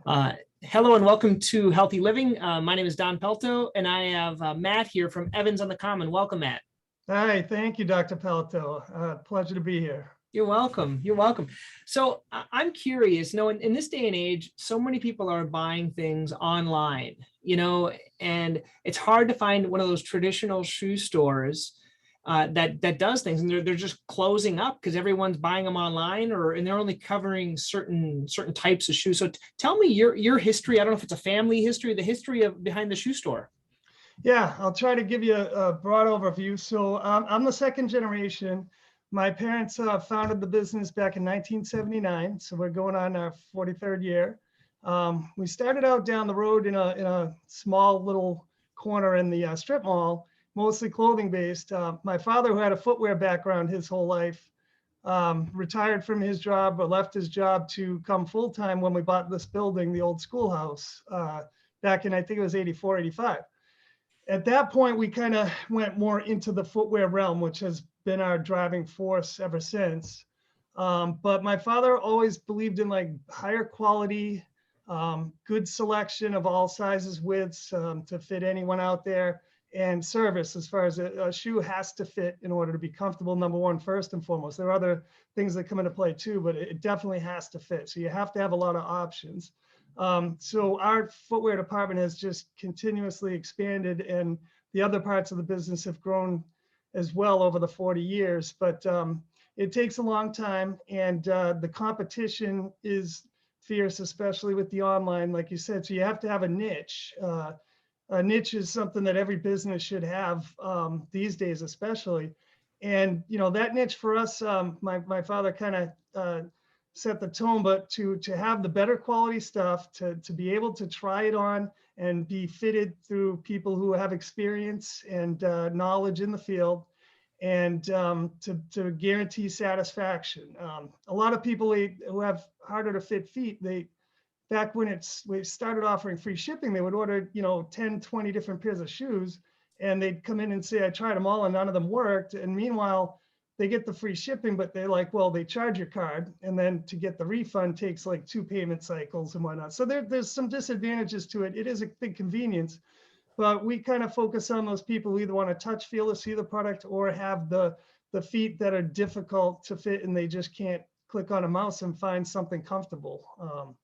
Hello and welcome to Healthy Living. My name is Don Pelto, and I have Matt here from Evans on the Common. Welcome, Matt. Hi, thank you, Dr. Pelto. Pleasure to be here. You're welcome. You're welcome. So I'm curious, in this day and age, so many people are buying things online, and it's hard to find one of those traditional shoe stores that does things, and they're just closing up because everyone's buying them online, and they're only covering certain types of shoes. So tell me your history. I don't know if it's a family history, the history of behind the shoe store. Yeah, I'll try to give you a broad overview. So I'm the second generation. My parents founded the business back in 1979, so we're going on our 43rd year. We started out down the road in a small little corner in the strip mall, mostly clothing based. My father, who had a footwear background his whole life, retired from his job or left his job to come full time when we bought this building, the old schoolhouse, back in, I think it was 84, 85. At that point, we kind of went more into the footwear realm, which has been our driving force ever since. But my father always believed in like higher quality, good selection of all sizes, widths to fit anyone out there, and service as far as a shoe has to fit in order to be comfortable, number one, first and foremost. There are other things that come into play too, but it definitely has to fit. So you have to have a lot of options. So our footwear department has just continuously expanded, and the other parts of the business have grown as well over the 40 years. But it takes a long time, and the competition is fierce, especially with the online, like you said. So you have to have a niche. A niche is something that every business should have these days, especially. And that niche for us, my father kind of set the tone, but to have the better quality stuff, to be able to try it on and be fitted through people who have experience and knowledge in the field, and to guarantee satisfaction. A lot of people who have harder to fit feet, back when we started offering free shipping, they would order 10, 20 different pairs of shoes, and they'd come in and say, I tried them all and none of them worked. And meanwhile, they get the free shipping, but they're like, well, they charge your card, and then to get the refund takes like 2 payment cycles and whatnot. So there's some disadvantages to it. It is a big convenience, but we kind of focus on those people who either want to touch, feel, or see the product, or have the feet that are difficult to fit and they just can't click on a mouse and find something comfortable.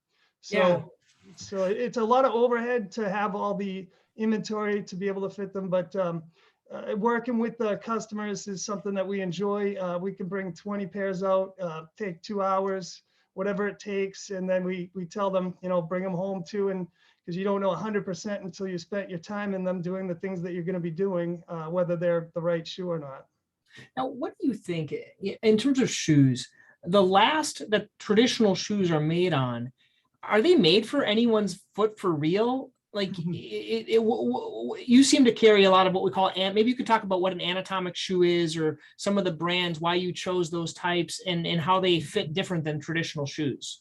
So it's a lot of overhead to have all the inventory to be able to fit them, but working with the customers is something that we enjoy. We can bring 20 pairs out, take 2 hours, whatever it takes. And then we tell them, bring them home too. And because you don't know 100% until you spent your time in them doing the things that you're going to be doing, whether they're the right shoe or not. Now, what do you think in terms of shoes, the last that traditional shoes are made on, are they made for anyone's foot for real? Like you seem to carry a lot of what we call, maybe you could talk about what an anatomic shoe is, or some of the brands, why you chose those types, and how they fit different than traditional shoes.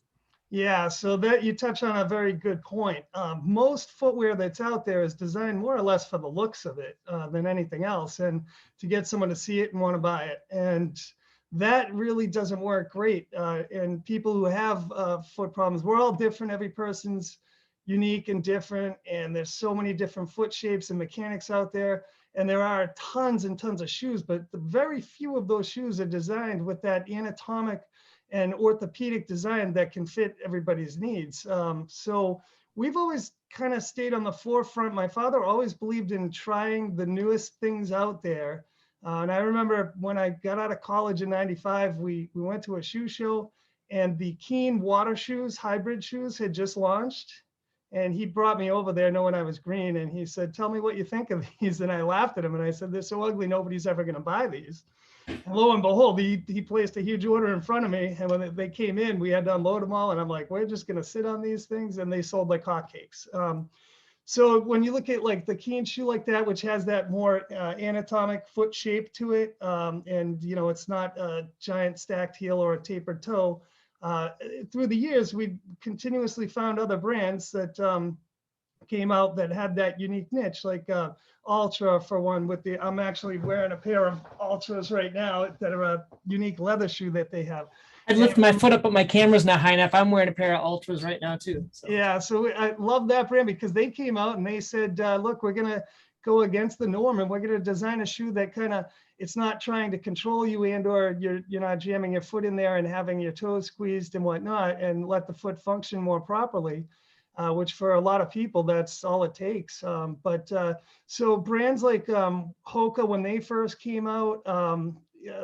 Yeah, so that you touch on a very good point. Most footwear that's out there is designed more or less for the looks of it than anything else, and to get someone to see it and want to buy it. And that really doesn't work great. And people who have foot problems, we're all different. Every person's unique and different, and there's so many different foot shapes and mechanics out there, and there are tons and tons of shoes, but the very few of those shoes are designed with that anatomic and orthopedic design that can fit everybody's needs. So we've always kind of stayed on the forefront. My father always believed in trying the newest things out there. And I remember when I got out of college in 95, we went to a shoe show, and the Keen water shoes, hybrid shoes, had just launched. And he brought me over there knowing I was green, and he said, tell me what you think of these. And I laughed at him, and I said, they're so ugly, nobody's ever going to buy these. And lo and behold, he placed a huge order in front of me. And when they came in, we had to unload them all. And I'm like, we're just going to sit on these things. And they sold like hotcakes. So when you look at like the Keen shoe like that, which has that more anatomic foot shape to it, and it's not a giant stacked heel or a tapered toe, through the years, we continuously found other brands that came out that had that unique niche, like Ultra, for one. I'm actually wearing a pair of Ultras right now that are a unique leather shoe that they have. I'd lift my foot up, but my camera's not high enough. I'm wearing a pair of Ultras right now too. So. Yeah, so I love that brand because they came out and they said, look, we're going to go against the norm and we're going to design a shoe that kind of, it's not trying to control you and or you're not jamming your foot in there and having your toes squeezed and whatnot, and let the foot function more properly, which for a lot of people, that's all it takes. So brands like Hoka, when they first came out,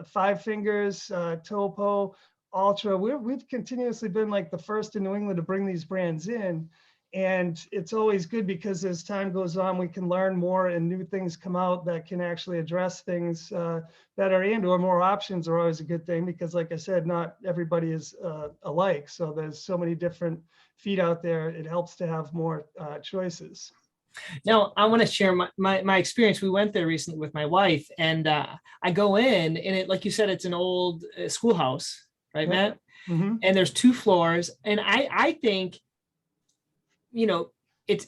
Five Fingers, Topo, Ultra, we've continuously been like the first in New England to bring these brands in. And it's always good because as time goes on, we can learn more and new things come out that can actually address things better, and or more options are always a good thing because, like I said, not everybody is alike. So there's so many different feet out there. It helps to have more choices. Now, I want to share my experience. We went there recently with my wife, and I go in, and it, like you said, it's an old schoolhouse, right, Matt? Mm-hmm. And there's 2 floors, and I think, you know, it's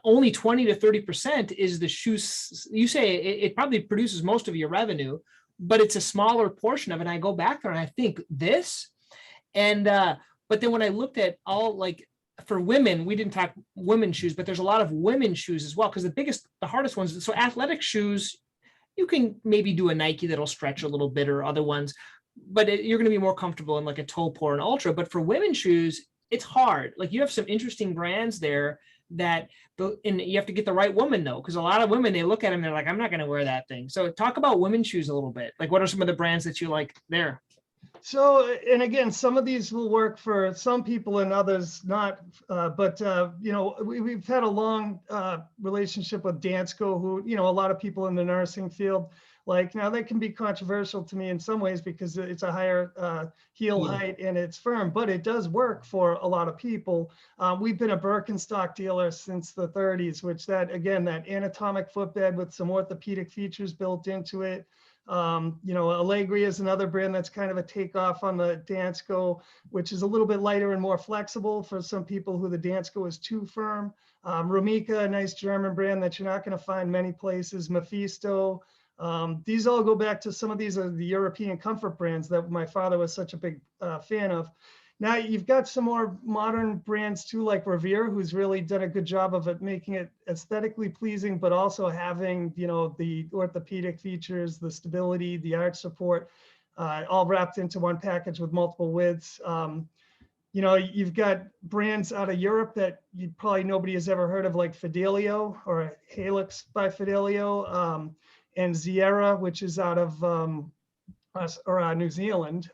only 20 to 30% is the shoes. You say it probably produces most of your revenue, but it's a smaller portion of it. And I go back there and I think this, and but then when I looked at all, like, for women, we didn't talk women's shoes, but there's a lot of women's shoes as well, because the hardest ones, so athletic shoes, you can maybe do a Nike that'll stretch a little bit, or other ones, but you're going to be more comfortable in like a Topo or an Ultra. But for women's shoes, it's hard. Like, you have some interesting brands there that, and you have to get the right woman though, because a lot of women, they look at them, they're like, I'm not going to wear that thing. So talk about women's shoes a little bit. Like, what are some of the brands that you like there? So, and again, some of these will work for some people and others not, you know, we've had a long relationship with Dansko, who, you know, a lot of people in the nursing field, like, now that can be controversial to me in some ways because it's a higher heel height and it's firm, but it does work for a lot of people. We've been a Birkenstock dealer since the 30s, which that anatomic footbed with some orthopedic features built into it. You know, Allegri is another brand that's kind of a takeoff on the Dansko, which is a little bit lighter and more flexible for some people who the Dansko is too firm. Romika, a nice German brand that you're not going to find many places. Mephisto. These all go back to some of these are the European comfort brands that my father was such a big fan of. Now you've got some more modern brands too, like Revere, who's really done a good job of it, making it aesthetically pleasing, but also having, you know, the orthopedic features, the stability, the arch support, all wrapped into one package with multiple widths. You know, you've got brands out of Europe that nobody has ever heard of, like Fidelio or Helix by Fidelio, and Sierra, which is out of New Zealand.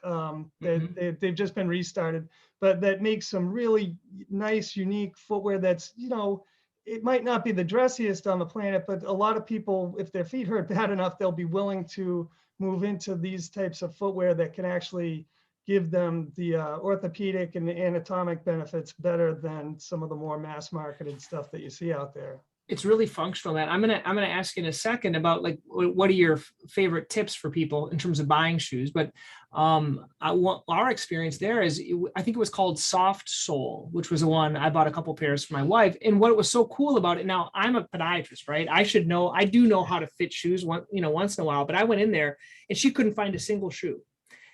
They've just been restarted, but that makes some really nice, unique footwear that's, you know, it might not be the dressiest on the planet, but a lot of people, if their feet hurt bad enough, they'll be willing to move into these types of footwear that can actually give them the orthopedic and the anatomic benefits better than some of the more mass marketed stuff that you see out there. It's really functional. That I'm gonna ask in a second about, like, what are your favorite tips for people in terms of buying shoes. But our experience there is, I think it was called Soft Sole, which was the one I bought a couple pairs for my wife. And what was so cool about it, now I'm a podiatrist, right? I do know how to fit shoes once in a while, but I went in there and she couldn't find a single shoe.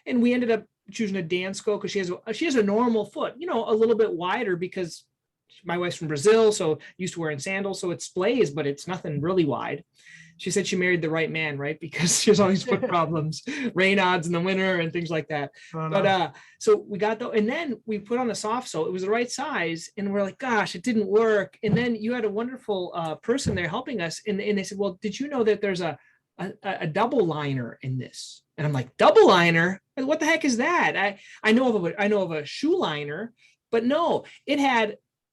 And we ended up choosing a Dansko because she has a normal foot, you know, a little bit wider, because my wife's from Brazil, so used to wearing sandals. So it splays, but it's nothing really wide. She said she married the right man, right? Because she has all these foot problems, Raynaud's in the winter and things like that. Oh, no. But so we got and then we put on the soft sole. It was the right size, and we're like, gosh, it didn't work. And then you had a wonderful person there helping us, and they said, well, did you know that there's a double liner in this? And I'm like, double liner? What the heck is that? I know of a shoe liner, but no,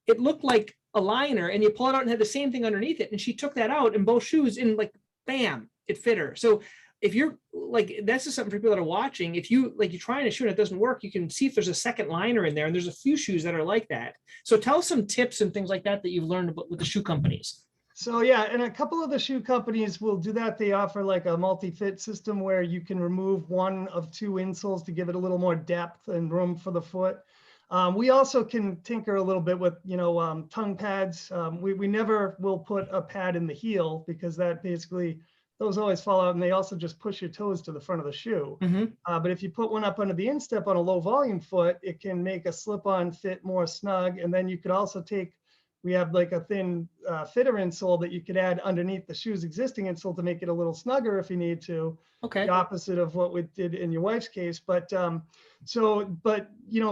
it looked like a liner, and you pull it out and had the same thing underneath it. And she took that out in both shoes, and like, bam, it fit her. So if you're like, that's just something for people that are watching. If you're trying a shoe and it doesn't work, you can see if there's a second liner in there. And there's a few shoes that are like that. So tell us some tips and things like that you've learned about with the shoe companies. So yeah, and a couple of the shoe companies will do that. They offer like a multi-fit system where you can remove one of 2 insoles to give it a little more depth and room for the foot. We also can tinker a little bit with, you know, tongue pads. We never will put a pad in the heel, because that basically those always fall out, and they also just push your toes to the front of the shoe. Hmm. But if you put one up under the instep on a low volume foot, it can make a slip-on fit more snug. And then you could also take, we have like a thin fitter insole that you could add underneath the shoe's existing insole to make it a little snugger if you need to. Okay. The opposite of what we did in your wife's case. But but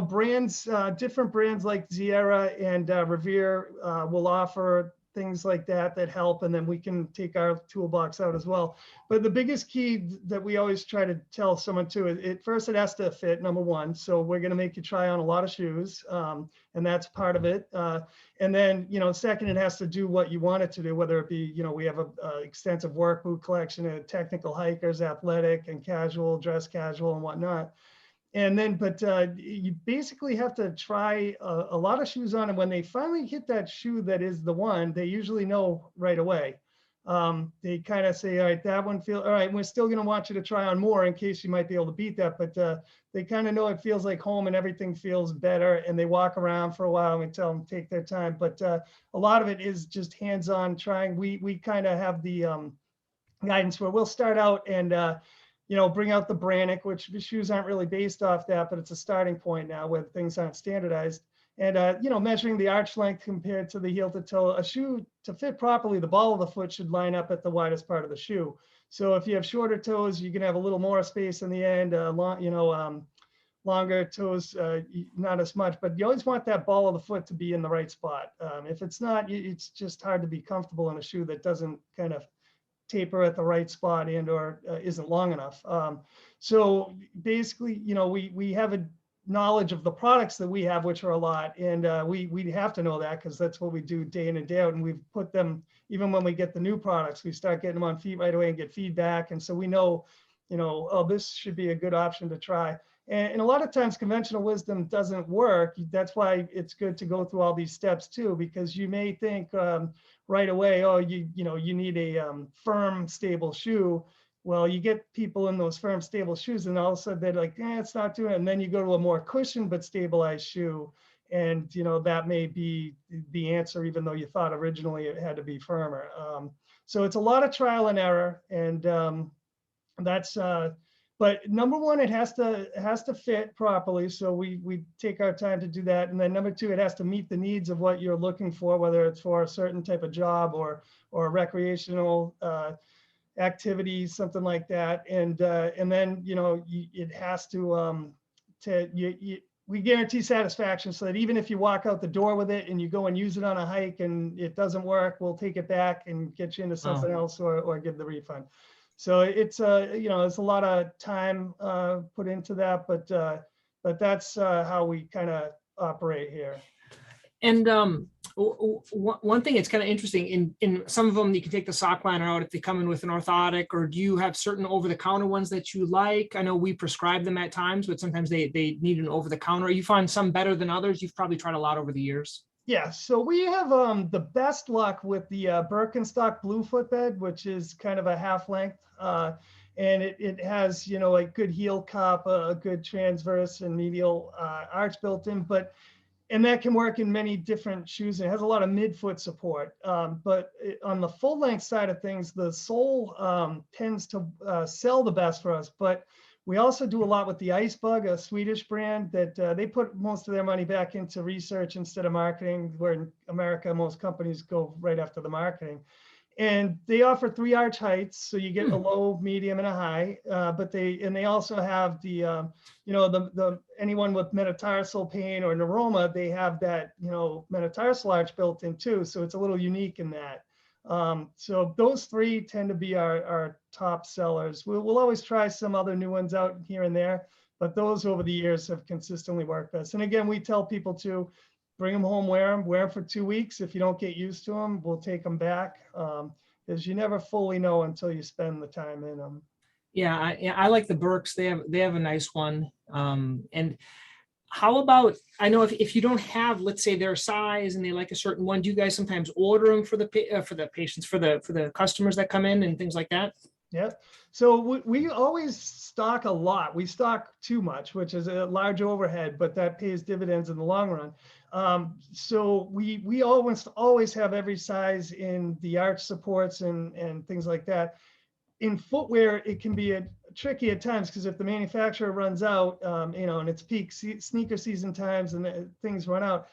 brands, different brands like Sierra and Revere will offer things like that help, and then we can take our toolbox out as well. But the biggest key that we always try to tell someone too is, first it has to fit, number one. So we're going to make you try on a lot of shoes, and that's part of it. And then second, it has to do what you want it to do, whether it be we have a extensive work boot collection, technical hikers, athletic and casual, dress casual and whatnot. And then, but you basically have to try a lot of shoes on, and when they finally hit that shoe that is the one, they usually know right away. They kind of say, all right, that one feels all right. We're still going to want you to try on more in case you might be able to beat that. But they kind of know it feels like home and everything feels better. And they walk around for a while and we tell them to take their time. But a lot of it is just hands-on trying. We kind of have the guidance where we'll start out and bring out the Brannick, which the shoes aren't really based off that, but it's a starting point now where things aren't standardized. And, measuring the arch length compared to the heel to toe, a shoe to fit properly, the ball of the foot should line up at the widest part of the shoe. So if you have shorter toes, you can have a little more space in the end, longer toes, not as much, but you always want that ball of the foot to be in the right spot. If it's not, it's just hard to be comfortable in a shoe that doesn't kind of taper at the right spot and or isn't long enough. So basically, we have a knowledge of the products that we have, which are a lot, and we have to know that because that's what we do day in and day out. And we've put them, even when we get the new products, we start getting them on feet right away and get feedback. And so we know, oh, this should be a good option to try. And a lot of times conventional wisdom doesn't work. That's why it's good to go through all these steps too, because you may think right away, oh, you need a firm, stable shoe. Well, you get people in those firm, stable shoes, and all of a sudden they're like, it's not doing it. And then you go to a more cushioned but stabilized shoe, and that may be the answer, even though you thought originally it had to be firmer. So it's a lot of trial and error, and that's. But number one, it has to fit properly. So we take our time to do that. And then number two, it has to meet the needs of what you're looking for, whether it's for a certain type of job or recreational activities, something like that. And then it has to we guarantee satisfaction, so that even if you walk out the door with it and you go and use it on a hike and it doesn't work, we'll take it back and get you into something else or give the refund. So it's it's a lot of time put into that, but that's how we kind of operate here. And one thing that's kind of interesting, in some of them, you can take the sock liner out if they come in with an orthotic, or do you have certain over-the-counter ones that you like? I know we prescribe them at times, but sometimes they need an over-the-counter. You find some better than others? You've probably tried a lot over the years. Yeah, so we have the best luck with the Birkenstock Blue footbed, which is kind of a half length. And it has, a good heel cup, a good transverse and medial arch built in, and that can work in many different shoes. It has a lot of midfoot support, but on the full length side of things, the sole tends to sell the best for us. But we also do a lot with the Icebug, a Swedish brand that they put most of their money back into research instead of marketing, where in America, most companies go right after the marketing. And they offer 3 arch heights, so you get a low, medium, and a high. But they also have the anyone with metatarsal pain or neuroma, they have that metatarsal arch built in too. So it's a little unique in that. So those 3 tend to be our top sellers. We'll always try some other new ones out here and there, but those over the years have consistently worked best. And again, we tell people to bring them home, wear them for 2 weeks. If you don't get used to them, we'll take them back, because you never fully know until you spend the time in them. Yeah, I like the Birks. They have a nice one. And how about, I know if you don't have, let's say, their size and they like a certain one, do you guys sometimes order them for the patients, for the customers that come in and things like that? Yeah. So we always stock a lot. We stock too much, which is a large overhead, but that pays dividends in the long run. So we always have every size in the arch supports and things like that. in footwear, it can be tricky at times because if the manufacturer runs out, and it's peak sneaker season times and things run out,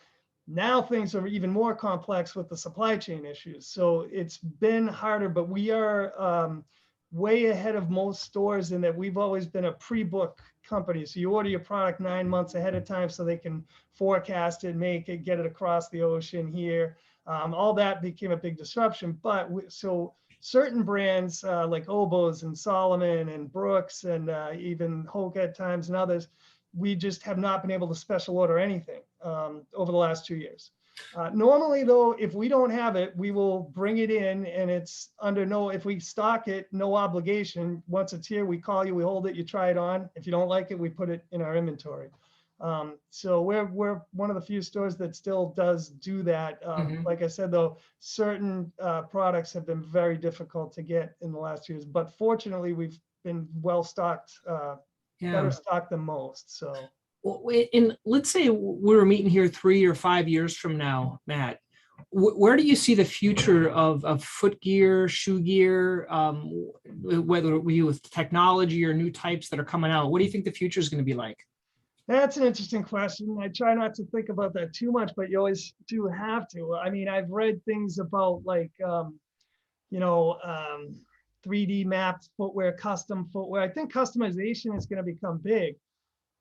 now things are even more complex with the supply chain issues. So it's been harder, but we are way ahead of most stores in that we've always been a pre-book company. So you order your product 9 months ahead of time so they can forecast it, make it, get it across the ocean here. All that became a big disruption. But so certain brands like Oboz and Solomon and Brooks and even Hoke at times and others, we just have not been able to special order anything over the last 2 years. Normally though, if we don't have it, we will bring it in and it's under if we stock it, no obligation. Once it's here, we call you, we hold it, you try it on. If you don't like it, we put it in our inventory. So we're one of the few stores that still does do that. Like I said, though, certain products have been very difficult to get in the last years, but fortunately we've been well stocked, better stocked than most. So, and let's say we were meeting here 3 or 5 years from now, Matt. Where do you see the future of foot gear, shoe gear, whether it be with technology or new types that are coming out? What do you think the future is going to be like? That's an interesting question. I try not to think about that too much, but you always do have to. I mean, I've read things about like, 3D mapped footwear, custom footwear. I think customization is going to become big,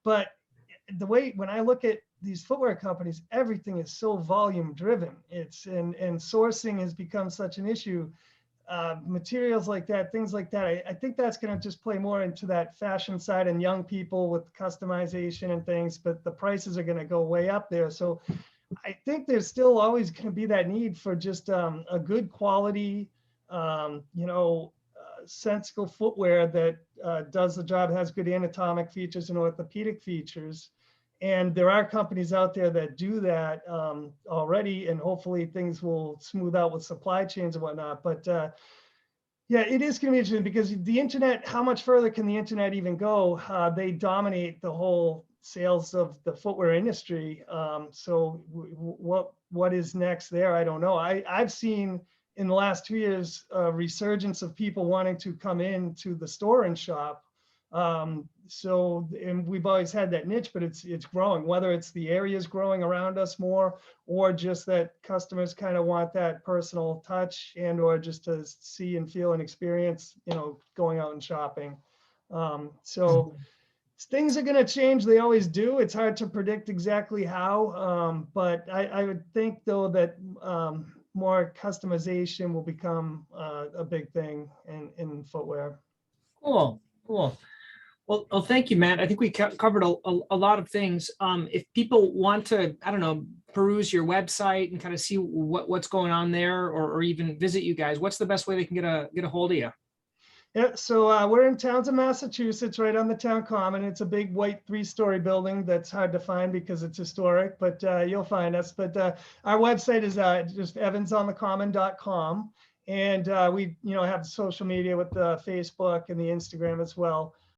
but the way, when I look at these footwear companies, everything is so volume driven. And sourcing has become such an issue. Materials like that, things like that. I think that's going to just play more into that fashion side and young people with customization and things, but the prices are going to go way up there. So I think there's still always going to be that need for just a good quality, sensible footwear that does the job, has good anatomic features and orthopedic features. And there are companies out there that do that already, and hopefully things will smooth out with supply chains and whatnot. But yeah, it is going to be interesting because the internet, how much further can the internet even go? They dominate the whole sales of the footwear industry. So what is next there? I don't know. I've seen in the last 2 years a resurgence of people wanting to come into the store and shop. And we've always had that niche, but it's growing, whether it's the areas growing around us more, or just that customers kind of want that personal touch and, or just to see and feel and experience, going out and shopping. So things are going to change. They always do. It's hard to predict exactly how, but I would think though that, more customization will become a big thing in footwear. Cool. Well, thank you, Matt. I think we covered a lot of things. If people want to, I don't know, peruse your website and kind of see what's going on there, or even visit you guys, what's the best way they can get a hold of you? Yeah, so we're in Townsend, Massachusetts, right on the town common. It's a big white 3-story building that's hard to find because it's historic, but you'll find us. But our website is just evansonthecommon.com. And we have social media with the Facebook and the Instagram as well.